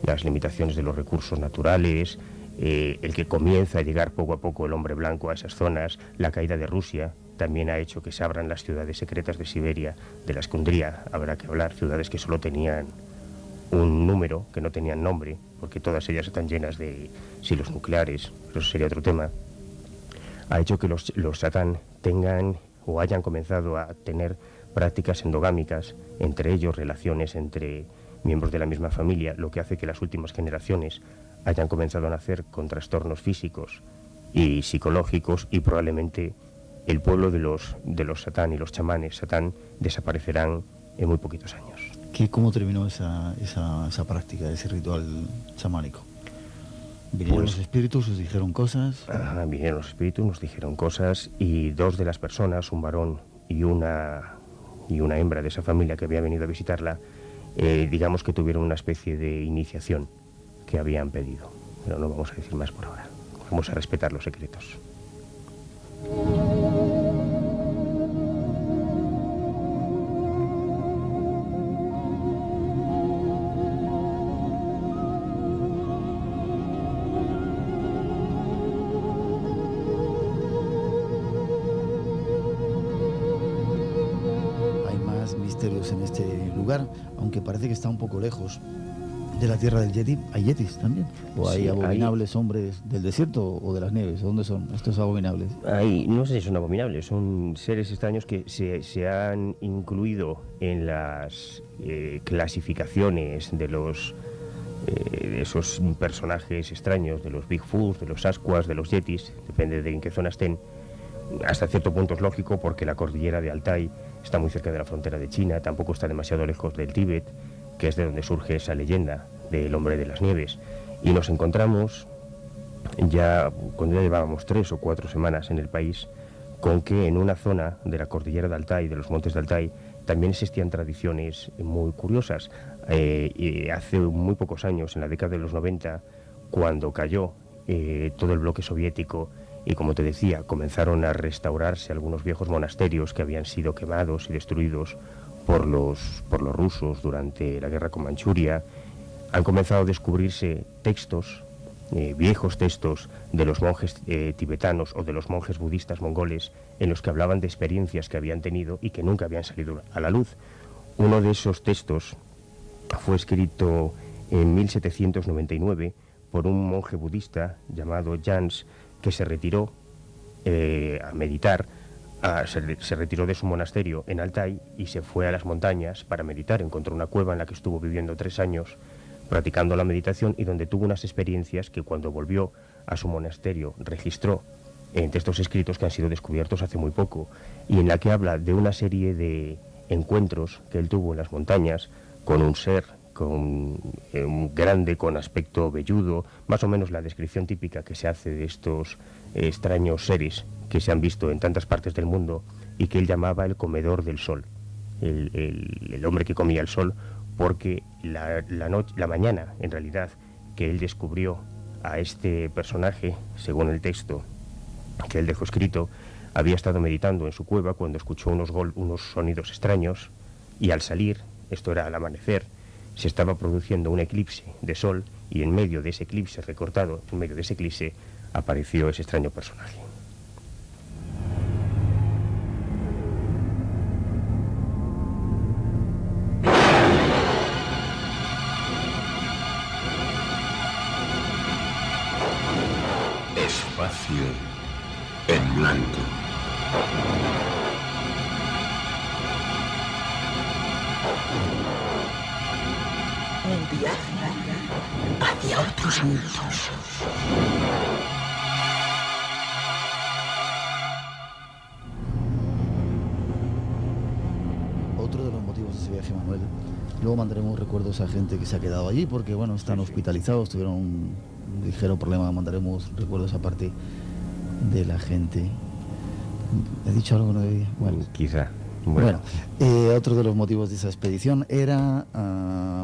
las limitaciones de los recursos naturales, el que comienza a llegar poco a poco el hombre blanco a esas zonas, la caída de Rusia también ha hecho que se abran las ciudades secretas de Siberia, de la Escondría, habrá que hablar, ciudades que solo tenían un número, que no tenían nombre, porque todas ellas están llenas de silos nucleares, pero eso sería otro tema. Ha hecho que los Satán tengan o hayan comenzado a tener prácticas endogámicas, entre ellos relaciones entre miembros de la misma familia, lo que hace que las últimas generaciones hayan comenzado a nacer con trastornos físicos y psicológicos, y probablemente el pueblo de los Satán y los chamanes Satán desaparecerán en muy poquitos años.
¿Cómo terminó esa práctica, ese ritual chamánico? ¿Vinieron los espíritus, os dijeron cosas?
Vinieron los espíritus, nos dijeron cosas, y 2 de las personas, un varón y una hembra de esa familia que había venido a visitarla, digamos que tuvieron una especie de iniciación que habían pedido. Pero no vamos a decir más por ahora. Vamos a respetar los secretos.
Hay más misterios en este lugar, aunque parece que está un poco lejos de la tierra del Yeti. ¿Hay yetis también? ¿O hay abominables hombres del desierto o de las nieves? ¿Dónde son estos abominables?
No sé si son abominables, son seres extraños que se han incluido en las clasificaciones de esos personajes extraños, de los Bigfoot, de los Sasquatch, de los Yetis, depende de en qué zona estén. Hasta cierto punto es lógico, porque la cordillera de Altai está muy cerca de la frontera de China, tampoco está demasiado lejos del Tíbet, que es de donde surge esa leyenda del hombre de las nieves. Y nos encontramos cuando ya llevábamos 3 o 4 semanas en el país, con que en una zona de la cordillera de Altai, de los montes de Altai, también existían tradiciones muy curiosas. Y hace muy pocos años, en la década de los 90, cuando cayó todo el bloque soviético y, como te decía, comenzaron a restaurarse algunos viejos monasterios que habían sido quemados y destruidos por los rusos durante la guerra con Manchuria. Han comenzado a descubrirse textos, viejos textos de los monjes tibetanos o de los monjes budistas mongoles, en los que hablaban de experiencias que habían tenido y que nunca habían salido a la luz. Uno de esos textos fue escrito en 1799 por un monje budista llamado Jans, que se retiró a meditar, se retiró de su monasterio en Altai y se fue a las montañas para meditar. Encontró una cueva en la que estuvo viviendo 3 años practicando la meditación y donde tuvo unas experiencias que, cuando volvió a su monasterio, registró en textos escritos que han sido descubiertos hace muy poco, y en la que habla de una serie de encuentros que él tuvo en las montañas con un ser, con un grande, con aspecto velludo, más o menos la descripción típica que se hace de estos extraños seres que se han visto en tantas partes del mundo, y que él llamaba el comedor del sol, el hombre que comía el sol, porque la mañana, en realidad, que él descubrió a este personaje, según el texto que él dejó escrito, había estado meditando en su cueva cuando escuchó unos sonidos extraños, y al salir, esto era al amanecer, se estaba produciendo un eclipse de sol, y en medio de ese eclipse recortado, en medio de ese eclipse, apareció ese extraño personaje.
Espacio en blanco.
Un viaje hacia otros mundos.
Otro de los motivos de ese viaje, Manuel. Luego mandaremos recuerdos a gente que se ha quedado allí porque, bueno, están hospitalizados, tuvieron un ligero problema. Mandaremos recuerdos aparte de la gente. ¿He dicho algo que no debía? Bueno,
Quizá.
Bueno, otro de los motivos de esa expedición era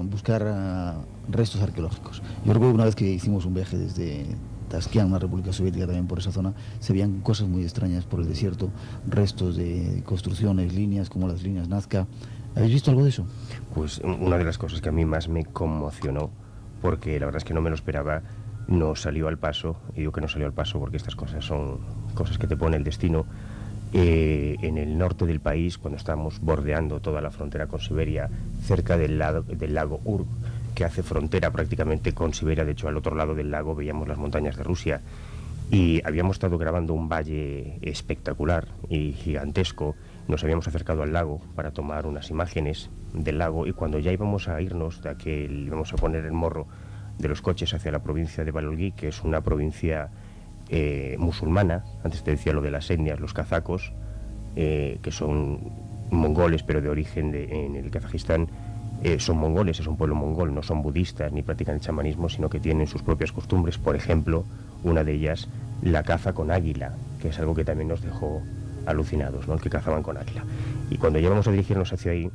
buscar restos arqueológicos. Yo recuerdo que una vez que hicimos un viaje desde Tashkent, una república soviética también por esa zona, se veían cosas muy extrañas por el desierto, restos de construcciones, líneas como las líneas Nazca. ¿Habéis visto algo de eso?
Pues una de las cosas que a mí más me conmocionó, porque la verdad es que no me lo esperaba, no salió al paso. Y digo que no salió al paso porque estas cosas son cosas que te pone el destino. En el norte del país, cuando estábamos bordeando toda la frontera con Siberia, cerca del lago Urk, que hace frontera prácticamente con Siberia, de hecho al otro lado del lago veíamos las montañas de Rusia, y habíamos estado grabando un valle espectacular y gigantesco. Nos habíamos acercado al lago para tomar unas imágenes del lago, y cuando ya íbamos a irnos, de aquel, íbamos a poner el morro de los coches hacia la provincia de Balolgi, que es una provincia musulmana. Antes te decía lo de las etnias, los kazacos, que son mongoles, pero de origen en el Kazajistán, son mongoles, es un pueblo mongol, no son budistas ni practican el chamanismo, sino que tienen sus propias costumbres. Por ejemplo, una de ellas, la caza con águila, que es algo que también nos dejó alucinados, ¿no? El que cazaban con águila. Y cuando íbamos a dirigirnos hacia ahí,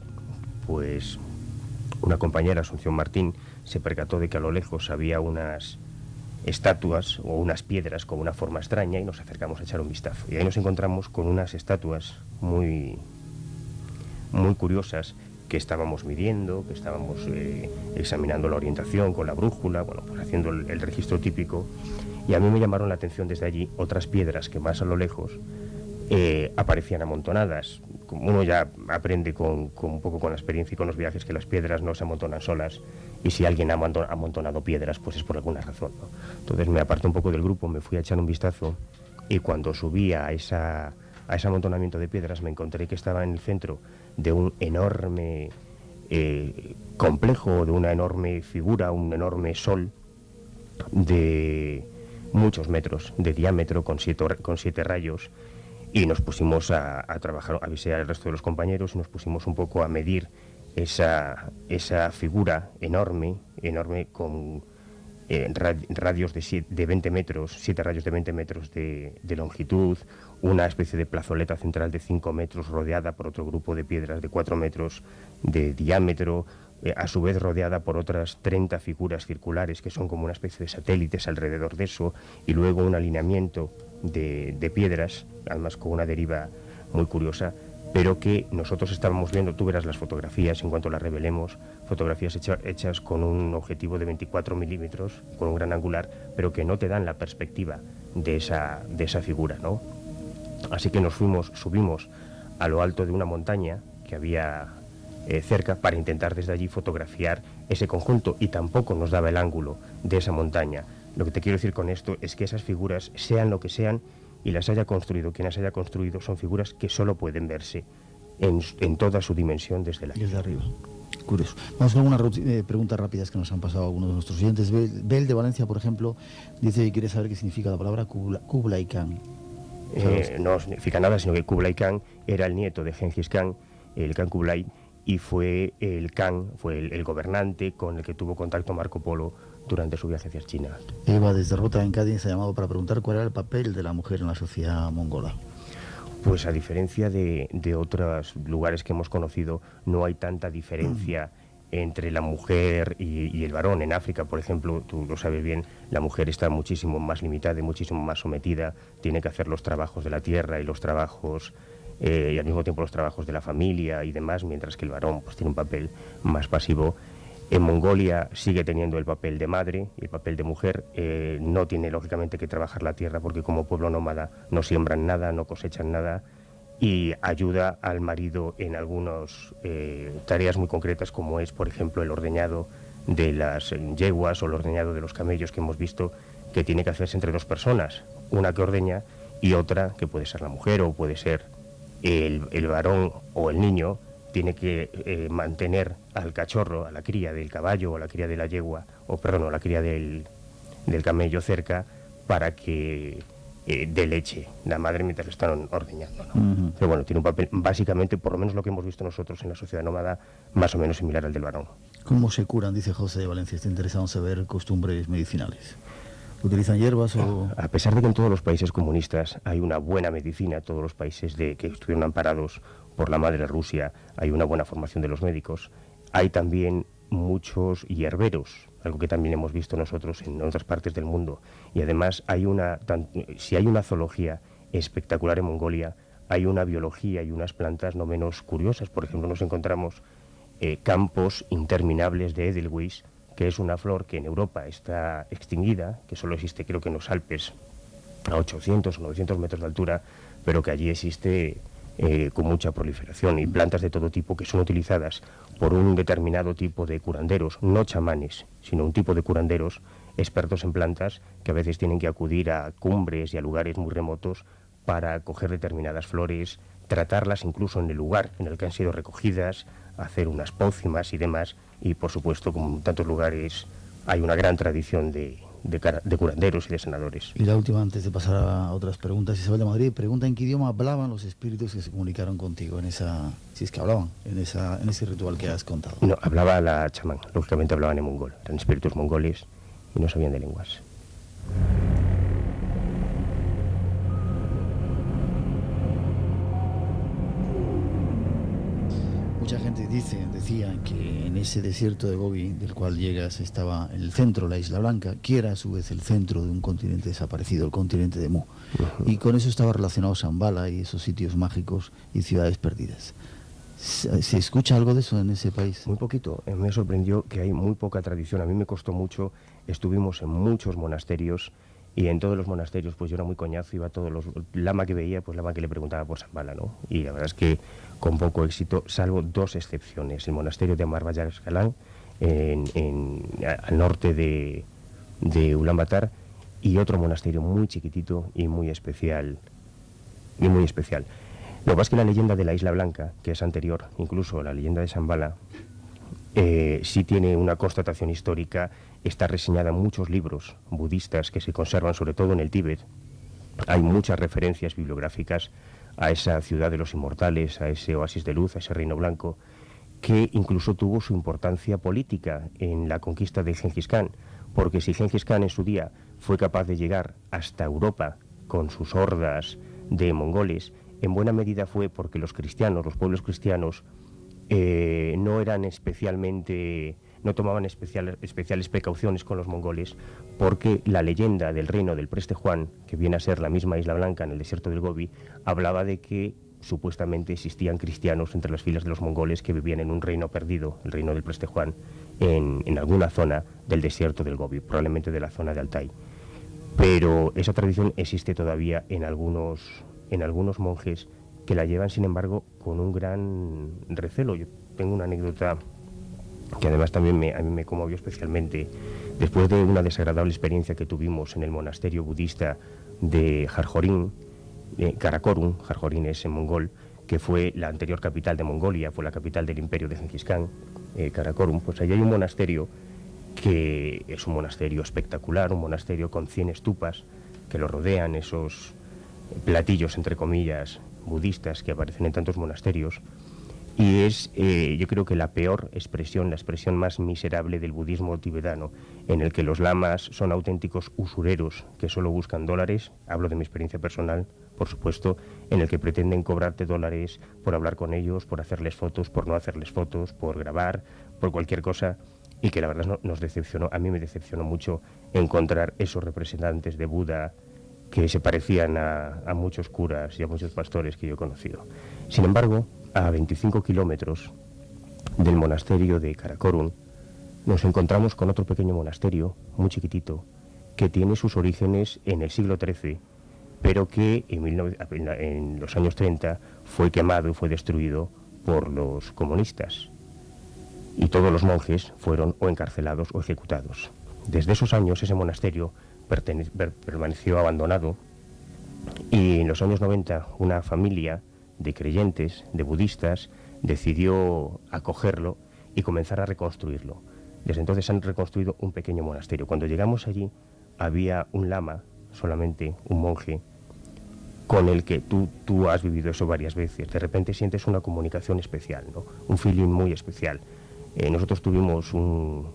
pues una compañera, Asunción Martín, se percató de que a lo lejos había unas estatuas o unas piedras con una forma extraña, y nos acercamos a echar un vistazo. Y ahí nos encontramos con unas estatuas muy curiosas que estábamos midiendo, que estábamos examinando la orientación con la brújula, bueno, pues haciendo el registro típico. Y a mí me llamaron la atención desde allí otras piedras que más a lo lejos aparecían amontonadas. Uno ya aprende con un poco con la experiencia y con los viajes que las piedras no se amontonan solas, y si alguien ha amontonado piedras, pues es por alguna razón, ¿no? Entonces me aparté un poco del grupo, me fui a echar un vistazo, y cuando subí a ese amontonamiento de piedras me encontré que estaba en el centro de un enorme complejo, de una enorme figura, un enorme sol de muchos metros de diámetro, con siete rayos. Y nos pusimos a trabajar, avisé al resto de los compañeros y nos pusimos un poco a medir esa figura enorme, con radios de 20 metros, 7 rayos de 20 metros de longitud, una especie de plazoleta central de 5 metros rodeada por otro grupo de piedras de 4 metros de diámetro, a su vez rodeada por otras 30 figuras circulares que son como una especie de satélites alrededor de eso, y luego un alineamiento de piedras, además con una deriva muy curiosa, pero que nosotros estábamos viendo. Tú verás las fotografías en cuanto las revelemos, fotografías hechas con un objetivo de 24 milímetros, con un gran angular, pero que no te dan la perspectiva de esa figura, ¿no? Así que subimos a lo alto de una montaña que había cerca para intentar desde allí fotografiar ese conjunto, y tampoco nos daba el ángulo de esa montaña. Lo que te quiero decir con esto es que esas figuras, sean lo que sean, y las haya construido quien las haya construido, son figuras que solo pueden verse en toda su dimensión desde la
Desde arriba. Curioso. Vamos con algunas preguntas rápidas que nos han pasado algunos de nuestros oyentes. Bel de Valencia, por ejemplo, dice que quiere saber qué significa la palabra Kublai Khan.
No significa nada, sino que Kublai Khan era el nieto de Gengis Khan, el Khan Kublai, y fue el gobernante con el que tuvo contacto Marco Polo durante su viaje hacia China.
Eva, desde Rota, en Cádiz, ha llamado para preguntar cuál era el papel de la mujer en la sociedad mongola.
Pues a diferencia de otros lugares que hemos conocido, no hay tanta diferencia entre la mujer y el varón. En África, por ejemplo, tú lo sabes bien, la mujer está muchísimo más limitada y muchísimo más sometida, tiene que hacer los trabajos de la tierra y los trabajos y al mismo tiempo los trabajos de la familia y demás, mientras que el varón pues tiene un papel más pasivo. En Mongolia sigue teniendo el papel de madre y el papel de mujer. No tiene lógicamente que trabajar la tierra, porque como pueblo nómada no siembran nada, no cosechan nada, y ayuda al marido en algunas tareas muy concretas, como es, por ejemplo, el ordeñado de las yeguas o el ordeñado de los camellos, que hemos visto que tiene que hacerse entre dos personas, una que ordeña y otra que puede ser la mujer o puede ser el varón o el niño. Tiene que mantener al cachorro, a la cría del caballo o a la cría de la yegua, o la cría del camello cerca, para que dé leche la madre mientras le están ordeñando, ¿no? Pero bueno, tiene un papel, básicamente, por lo menos lo que hemos visto nosotros en la sociedad nómada, más o menos similar al del varón.
¿Cómo se curan? Dice José de Valencia. Está interesado en saber costumbres medicinales. ¿Utilizan hierbas o...?
A pesar de que en todos los países comunistas hay una buena medicina, todos los países que estuvieron amparados por la madre Rusia, hay una buena formación de los médicos, hay también muchos hierberos, algo que también hemos visto nosotros en otras partes del mundo. Y además si hay una zoología espectacular en Mongolia, hay una biología y unas plantas no menos curiosas. Por ejemplo, nos encontramos campos interminables de Edelweiss, que es una flor que en Europa está extinguida, que solo existe creo que en los Alpes a 800 o 900 metros de altura, pero que allí existe con mucha proliferación, y plantas de todo tipo que son utilizadas por un determinado tipo de curanderos, no chamanes, sino un tipo de curanderos expertos en plantas, que a veces tienen que acudir a cumbres y a lugares muy remotos para coger determinadas flores, tratarlas incluso en el lugar en el que han sido recogidas, hacer unas pócimas y demás. Y por supuesto, como en tantos lugares, hay una gran tradición de curanderos y de sanadores.
Y la última, antes de pasar a otras preguntas, Isabel de Madrid pregunta en qué idioma hablaban los espíritus que se comunicaron contigo si es que hablaban, en ese ritual que has contado.
No, hablaba la chamán, lógicamente hablaban en mongol, eran espíritus mongoles y no sabían de lenguas.
Mucha gente decía que en ese desierto de Gobi, del cual llegas, estaba en el centro, la Isla Blanca, que era a su vez el centro de un continente desaparecido, el continente de Mu. Y con eso estaba relacionado Shambhala y esos sitios mágicos y ciudades perdidas. ¿Se escucha algo de eso en ese país?
Muy poquito. Me sorprendió que hay muy poca tradición. A mí me costó mucho. Estuvimos en muchos monasterios, y en todos los monasterios pues yo era muy coñazo, iba a todos los lama que veía, pues lama que le preguntaba por Shambhala, ¿no? Y la verdad es que con poco éxito, salvo dos excepciones: el monasterio de Amar Bayar Escalán, al norte de Ulan Bator, y otro monasterio muy chiquitito y muy especial. Lo que pasa es que la leyenda de la Isla Blanca, que es anterior, incluso la leyenda de Shambhala, sí tiene una constatación histórica. Está reseñada en muchos libros budistas que se conservan, sobre todo en el Tíbet. Hay muchas referencias bibliográficas a esa ciudad de los inmortales, a ese oasis de luz, a ese reino blanco, que incluso tuvo su importancia política en la conquista de Gengis Khan, porque si Gengis Khan en su día fue capaz de llegar hasta Europa con sus hordas de mongoles, en buena medida fue porque los cristianos, los pueblos cristianos, no eran especialmente, no tomaban especiales precauciones con los mongoles, porque la leyenda del reino del Preste Juan, que viene a ser la misma Isla Blanca en el desierto del Gobi, hablaba de que supuestamente existían cristianos entre las filas de los mongoles que vivían en un reino perdido, el reino del Preste Juan, en alguna zona del desierto del Gobi, probablemente de la zona de Altai. Pero esa tradición existe todavía en algunos monjes que la llevan, sin embargo, con un gran recelo. Yo tengo una anécdota que además también a mí me conmovió especialmente. Después de una desagradable experiencia que tuvimos en el monasterio budista de Jarjorín, Karakorum, Jarjorín es en mongol, que fue la anterior capital de Mongolia, fue la capital del imperio de Gengis Khan, Karakorum, pues allí hay un monasterio que es un monasterio espectacular, un monasterio con 100 estupas que lo rodean, esos platillos, entre comillas, budistas que aparecen en tantos monasterios, y es, yo creo que la peor expresión, la expresión más miserable del budismo tibetano, en el que los lamas son auténticos usureros que solo buscan dólares. Hablo de mi experiencia personal, por supuesto, en el que pretenden cobrarte dólares por hablar con ellos, por hacerles fotos, por no hacerles fotos, por grabar, por cualquier cosa, y que la verdad nos decepcionó. A mí me decepcionó mucho encontrar esos representantes de Buda que se parecían a muchos curas y a muchos pastores que yo he conocido. Sin embargo, a 25 kilómetros del monasterio de Karakorum, nos encontramos con otro pequeño monasterio, muy chiquitito, que tiene sus orígenes en el siglo XIII, pero que en los años 30 fue quemado y fue destruido por los comunistas. Y todos los monjes fueron o encarcelados o ejecutados. Desde esos años ese monasterio permaneció abandonado, y en los años 90 una familia de creyentes, de budistas, decidió acogerlo y comenzar a reconstruirlo. Desde entonces han reconstruido un pequeño monasterio. Cuando llegamos allí había un lama, solamente un monje, con el que tú has vivido eso varias veces. De repente sientes una comunicación especial, ¿no? Un feeling muy especial. Nosotros tuvimos un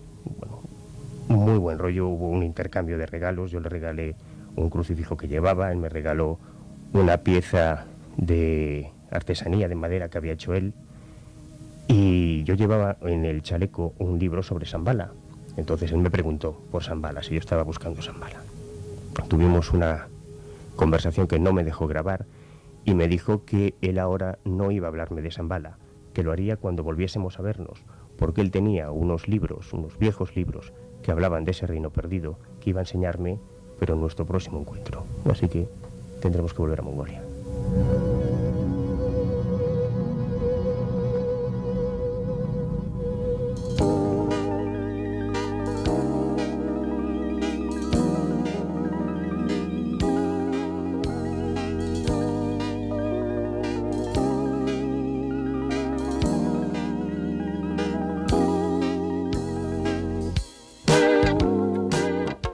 muy buen rollo, hubo un intercambio de regalos. Yo le regalé un crucifijo que llevaba, él me regaló una pieza de artesanía de madera que había hecho él, y yo llevaba en el chaleco un libro sobre Shambhala. Entonces él me preguntó por Shambhala, si yo estaba buscando Shambhala. Tuvimos una conversación que no me dejó grabar y me dijo que él ahora no iba a hablarme de Shambhala, que lo haría cuando volviésemos a vernos, porque él tenía unos libros, unos viejos libros que hablaban de ese reino perdido, que iba a enseñarme, pero en nuestro próximo encuentro. Así que tendremos que volver a Mongolia.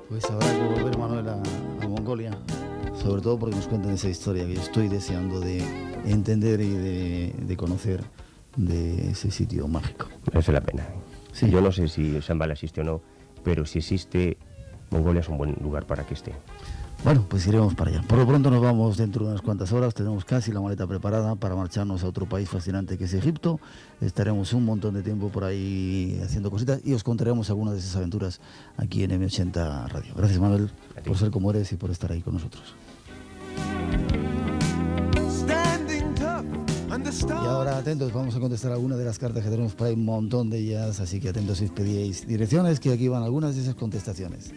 Pues habrá que volver, Manuel, a Mongolia, sobre todo porque nos cuentan esa historia que yo estoy deseando de entender y de conocer, de ese sitio mágico.
Merece la pena.
Sí.
Yo no sé si Shambhala existe o no, pero si existe, Mongolia es un buen lugar para que esté.
Bueno, pues iremos para allá. Por lo pronto nos vamos dentro de unas cuantas horas. Tenemos casi la maleta preparada para marcharnos a otro país fascinante que es Egipto. Estaremos un montón de tiempo por ahí haciendo cositas y os contaremos algunas de esas aventuras aquí en M80 Radio. Gracias, Manuel, por ser como eres y por estar ahí con nosotros. Y ahora atentos, vamos a contestar algunas de las cartas que tenemos por ahí, un montón de ellas, así que atentos si os pedíais direcciones, que aquí van algunas de esas contestaciones.